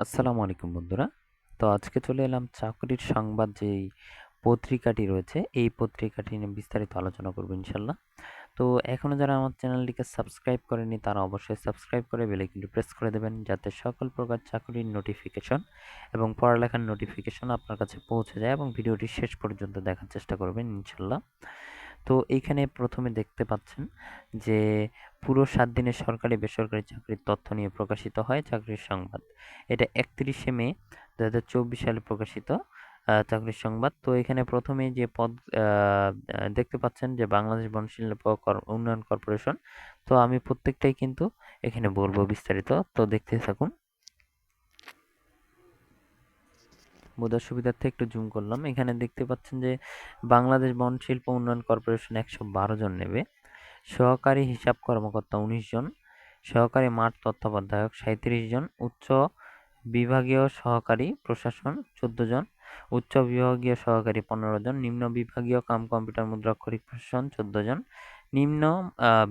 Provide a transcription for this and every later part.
আসসালামু আলাইকুম বন্ধুরা। তো আজকে চলে এলাম চাকরির সংবাদ যেই পত্রিকাটি রয়েছে, এই পত্রিকাটি নিয়ে বিস্তারিত আলোচনা করব ইনশাল্লাহ। তো এখনও যারা আমার চ্যানেলটিকে সাবস্ক্রাইব করেনি তারা অবশ্যই সাবস্ক্রাইব করে বেল আইকনটি প্রেস করে দেবেন, যাতে সকল প্রকার চাকরির নোটিফিকেশন এবং পড়ালেখার নোটিফিকেশন আপনার কাছে পৌঁছে যায়, এবং ভিডিওটি শেষ পর্যন্ত দেখার চেষ্টা করবেন ইনশাল্লাহ। তো এইখানে প্রথমে দেখতে পাচ্ছেন যে পুরো 7 দিনের সরকারি বেসরকারি চাকরির তথ্য নিয়ে প্রকাশিত হয় চাকরির সংবাদ। এটা 31শে মে 2024 সালে প্রকাশিত চাকরির সংবাদ। তো এখানে প্রথমেই যে পদ দেখতে পাচ্ছেন যে বাংলাদেশ বন শিল্প উন্নয়ন কর্পোরেশন। তো আমি প্রত্যেকটাই কিন্তু এখানে বলবো বিস্তারিত, তো দেখতে থাকুন। বোঝার সুবিধার্থে একটু জুম করলাম। এখানে দেখতে পাচ্ছেন যে বাংলাদেশ বন শিল্প উন্নয়ন কর্পোরেশন 112 জন নেবে, সহকারী হিসাব কর্মকর্তা 19 জন, সহকারী মাঠ তত্ত্বাবধায়ক 37 জন, উচ্চ বিভাগীয় সহকারী প্রশাসন 14 জন, উচ্চ বিভাগীয় সহকারী 15 জন, নিম্ন বিভাগীয় কাম কম্পিউটার মুদ্রাক্ষরিক প্রশাসন 14 জন, নিম্ন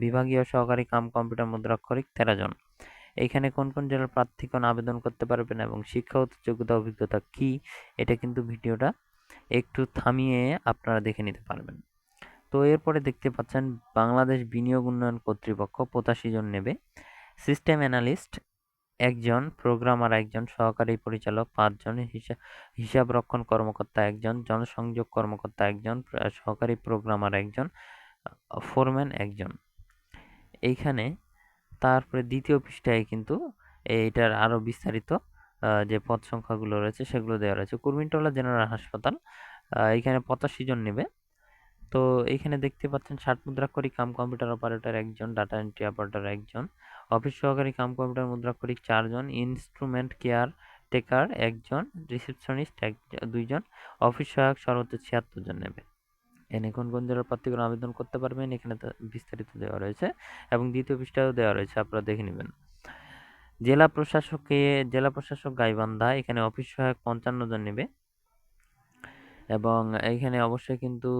বিভাগীয় সহকারী কাম কম্পিউটার মুদ্রাক্ষরিক 13 জন। এইখানে কোন কোন জেলার প্রার্থীগণ আবেদন করতে পারবেন এবং শিক্ষাগত যোগ্যতা অভিজ্ঞতা কি, এটা কিন্তু ভিডিওটা একটু থামিয়ে আপনারা দেখে নিতে পারবেন। তো এরপরে দেখতে পাচ্ছেন বাংলাদেশ বিনিয়োগ উন্নয়ন কর্তৃপক্ষ 85 জন নেবে, সিস্টেম অ্যানালিস্ট একজন, প্রোগ্রামার একজন, সহকারী পরিচালক 5 জন, হিসাব রক্ষণ কর্মকর্তা একজন, জনসংযোগ কর্মকর্তা একজন, সহকারী প্রোগ্রামার একজন, ফোরম্যান একজন। এইখানে তারপরে দ্বিতীয় পৃষ্ঠায় কিন্তু এইটার আরও বিস্তারিত যে পদ সংখ্যাগুলো রয়েছে সেগুলো দেওয়া রয়েছে। কুর্মিটোলা জেনারেল হাসপাতাল এইখানে 85 জন নেবে। তো এইখানে দেখতে পাচ্ছেন 60 মুদ্রাক্ষরিক কাম কম্পিউটার অপারেটর একজন, ডাটা এন্ট্রি অপারেটর একজন, অফিস সহকারী কাম কম্পিউটার মুদ্রাক্ষরিক 4 জন, ইনস্ট্রুমেন্ট কেয়ার টেকার একজন, রিসেপশনিস্ট 2 জন, অফিস সহায়ক সর্বোচ্চ 76 জন নেবে। এনে কোন কোন জেলার প্রার্থীগণ আবেদন করতে পারবেন এখানে বিস্তারিত দেওয়া রয়েছে, এবং দ্বিতীয় পৃষ্ঠায়ও দেওয়া রয়েছে, আপনারা দেখে নেবেন। জেলা প্রশাসক গাইবান্ধা, এখানে অফিস সহায়ক 55 জন নেবে, এবং এইখানে অবশ্যই কিন্তু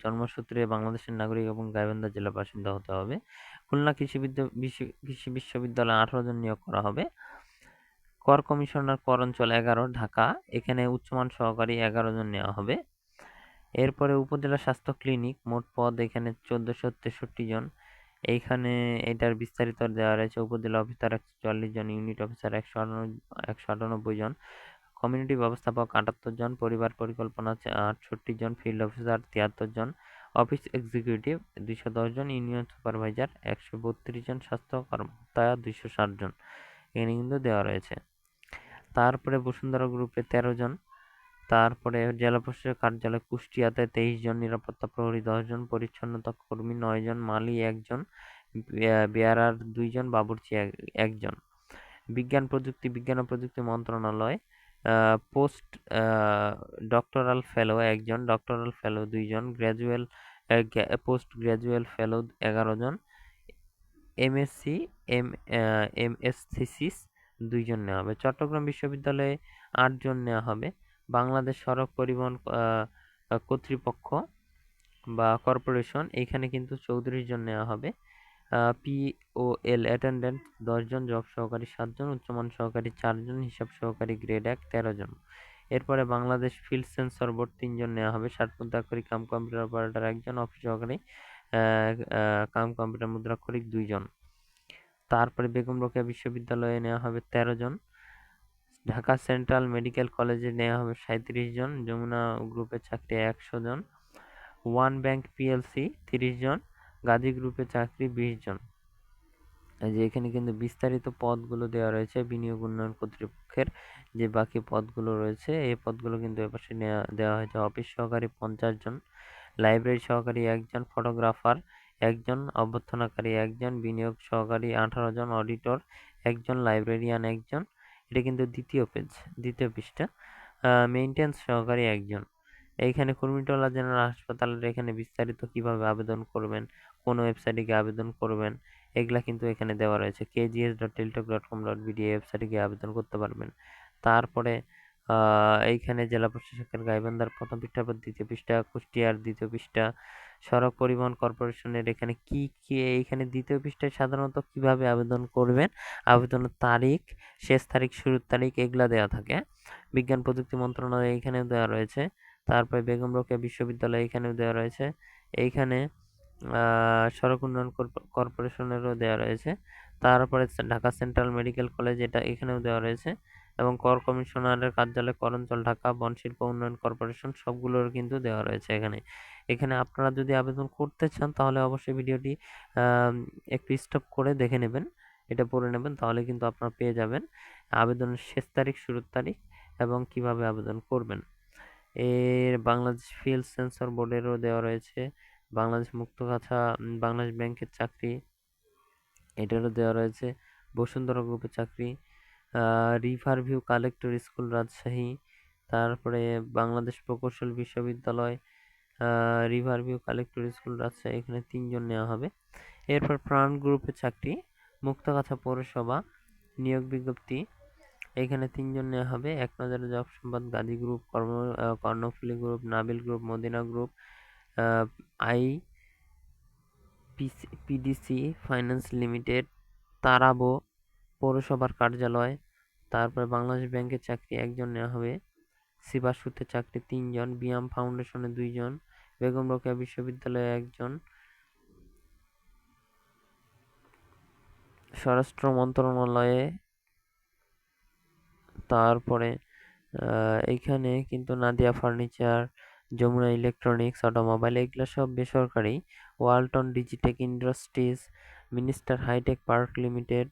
জন্মসূত্রে বাংলাদেশের নাগরিক এবং গাইবান্ধা জেলার বাসিন্দা হতে হবে। খুলনা কৃষি বিশ্ববিদ্যালয়ে 18 জন নিয়োগ করা হবে। কর কমিশনার কর অঞ্চল 11 ঢাকা, এখানে উচ্চমান সহকারী 11 জন নেওয়া হবে। এরপরে উপজেলা স্বাস্থ্য ক্লিনিক, মোট পদ এখানে 1463 জন। এইখানে এটার বিস্তারিত দেওয়া রয়েছে। উপজেলা অফিসার 144 জন, ইউনিট অফিসার 198 জন, কমিউনিটি ব্যবস্থাপক 78 জন, পরিবার পরিকল্পনা 68 জন, ফিল্ড অফিসার 73 জন, অফিস এক্সিকিউটিভ 210 জন, ইউনিয়ন সুপারভাইজার 132 জন, স্বাস্থ্য কর্মকর্তা 260 জন। এখানে কিন্তু দেওয়া রয়েছে। তারপরে বসুন্ধরা গ্রুপে 13 জন, তারপরে জেলা প্রশাসক কার্যালয় কুষ্টিয়াতে 23 জন, নিরাপত্তা প্রহরী 10 জন, পরিচ্ছন্নতা কর্মী 9 জন, মালি 1 জন, বেয়ারার 2 জন, বাবুর্চি একজন। বিজ্ঞান ও প্রযুক্তি মন্ত্রণালয় পোস্ট ডক্টরাল ফেলো একজন, ডক্টরাল ফেলো 2 জন, পোস্ট গ্র্যাজুয়েল ফেলো 11 জন, এমএসসি এমএস থিসিস 2 জন নেওয়া হবে। চট্টগ্রাম বিশ্ববিদ্যালয়ে 8 জন নেওয়া হবে। বাংলাদেশ সড়ক পরিবহন কর্তৃপক্ষ বা কর্পোরেশন, এইখানে কিন্তু 34 জন নেওয়া হবে। পিওএল অ্যাটেন্ডেন্ট 10 জন, জব সহকারী 7 জন, উচ্চমান সহকারী 4 জন, হিসাব সহকারী গ্রেড 1 13 জন। এরপরে বাংলাদেশ ফিল্ড সেন্সর বোর্ড 3 জন নেওয়া হবে, 60 মুদ্রাক্ষরিক কাম কম্পিউটার অপারেটর 1 জন, অফিস সহকারী কাম কম্পিউটার মুদ্রাক্ষরিক 2 জন। তারপরে বেগম রোকেয়া বিশ্ববিদ্যালয়ে নেওয়া হবে 13 জন, ঢাকা সেন্ট্রাল মেডিকেল কলেজে নেওয়া হবে 37 জন, যমুনা গ্রুপের চাকরি 100 জন, ওয়ান ব্যাংক পিএলসি 30 জন, গাজী গ্রুপে চাকরি 20 জন। এই যে এখানে কিন্তু বিস্তারিত পদগুলো দেওয়া রয়েছে বিনিয়োগ উন্নয়ন কর্তৃপক্ষের। যে বাকি পদগুলো রয়েছে এই পদগুলো কিন্তু এপাশে দেওয়া হয়েছে। অফিস সহকারী 50 জন, লাইব্রেরি সহকারী 1 জন, ফটোগ্রাফার 1 জন, অভ্যর্থনাকারী 1 জন, বিনিয়োগ সহকারী 18 জন, অডিটর 1 জন, লাইব্রেরিয়ান 1 জন। এটা কিন্তু দ্বিতীয় পৃষ্ঠা। মেইনটেন্যান্স সহকারী 1 জন। এইখানে কুর্মিটোলা জেনারেল হাসপাতালের এখানে বিস্তারিত কিভাবে আবেদন করবেন, কোন ওয়েবসাইটে গিয়ে আবেদন করবেন, এগুলা কিন্তু এখানে দেওয়া রয়েছে। kgs.টেলিটক.com.bd এই ওয়েবসাইটে গিয়ে আবেদন করতে পারবেন। তারপরে এইখানে জেলা প্রশাসকের গাইবান্ধার প্রথম পৃষ্ঠা, দ্বিতীয় পৃষ্ঠা, কুষ্টিয়ার দ্বিতীয় পৃষ্ঠা, সড়ক পরিবহন কর্পোরেশনের এখানে এইখানে দ্বিতীয় পৃষ্ঠায় সাধারণত কিভাবে আবেদন করবেন, আবেদনের তারিখ, শেষ তারিখ, শুরুর তারিখ এগুলা দেওয়া থাকে। বিজ্ঞান প্রযুক্তি মন্ত্রণালয় এইখানেও দেওয়া রয়েছে। তারপরে বেগম রোকেয়া বিশ্ববিদ্যালয় এখানেও দেওয়া রয়েছে। এইখানে সড়ক উন্নয়ন কর্পোরেশনেরও দেওয়া রয়েছে। তারপরে ঢাকা সেন্ট্রাল মেডিকেল কলেজ এটা এখানেও দেওয়া রয়েছে এবং কর কমিশনারের কার্যালয় করঞ্চল ঢাকা বনশিল্প উন্নয়ন কর্পোরেশন সবগুলোর কিন্তু দেওয়া রয়েছে এখানে। এখানে আপনারা যদি আবেদন করতে চান তাহলে অবশ্যই ভিডিওটি একটু স্টপ করে দেখে নেবেন, এটা পড়ে নেবেন, তাহলে কিন্তু আপনারা পেয়ে যাবেন আবেদনের শেষ তারিখ, শুরুর তারিখ এবং কিভাবে আবেদন করবেন। এর বাংলাদেশ ফিল্ড সেন্সর বোর্ডেরও দেওয়া রয়েছে। বাংলাদেশ মুক্তগাছা বাংলাদেশ ব্যাংকের চাকরি এটারও দেওয়া রয়েছে। বসুন্ধরা গ্রুপের চাকরি, river view collector school Rajshahi, তারপরে বাংলাদেশ প্রকৌশল বিশ্ববিদ্যালয়, river view collector school Rajshahi এখানে 3 জন নেওয়া হবে। এরপর প্রাণ গ্রুপের চাকরি, মুক্তাগাছা পৌরসভা নিয়োগ বিজ্ঞপ্তি এখানে 3 জন নেওয়া হবে। এক নজরে জব সংবাদ, Gazi Group, Karnaphuli Group, Nabil Group, Madina Group, IPDC Finance Limited, Tarabo পৌরসভার কার্যালয়, তারপরে বাংলাদেশ ব্যাংকের চাকরি 1 জন নেওয়া হবে। সিভার সুতে চাকরি 3 জন, বিয়াম ফাউন্ডেশনে 2 জন, বেগম রোকেয়া বিশ্ববিদ্যালয়ে 1 জন, স্বরাষ্ট্র মন্ত্রণালয়ে, তারপরে এইখানে কিন্তু Nadia Furniture, Jamuna Electronics, automobile এগুলো সব বেসরকারি। Walton Digitech Industries, Minister Hitech Park Limited,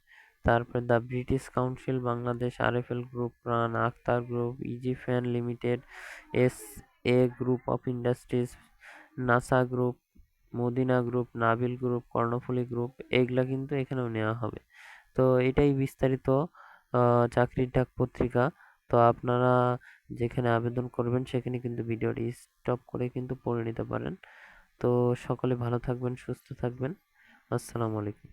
তারপরে the British Council Bangladesh, RFL Group, Pran, Akhtar Group, Easy Fan Limited, S A Group of Industries, Nassa Group, Madina Group, Nabil Group, Karnaphuli Group এইগুলা কিন্তু এখানেও নেওয়া হবে। তো এটাই বিস্তারিত চাকরির ডাক পত্রিকা। তো আপনারা যেখানে আবেদন করবেন সেখানে কিন্তু ভিডিওটি স্টপ করে কিন্তু পড়ে নিতে পারেন। তো সকলে ভালো থাকবেন, সুস্থ থাকবেন। আসসালামু আলাইকুম।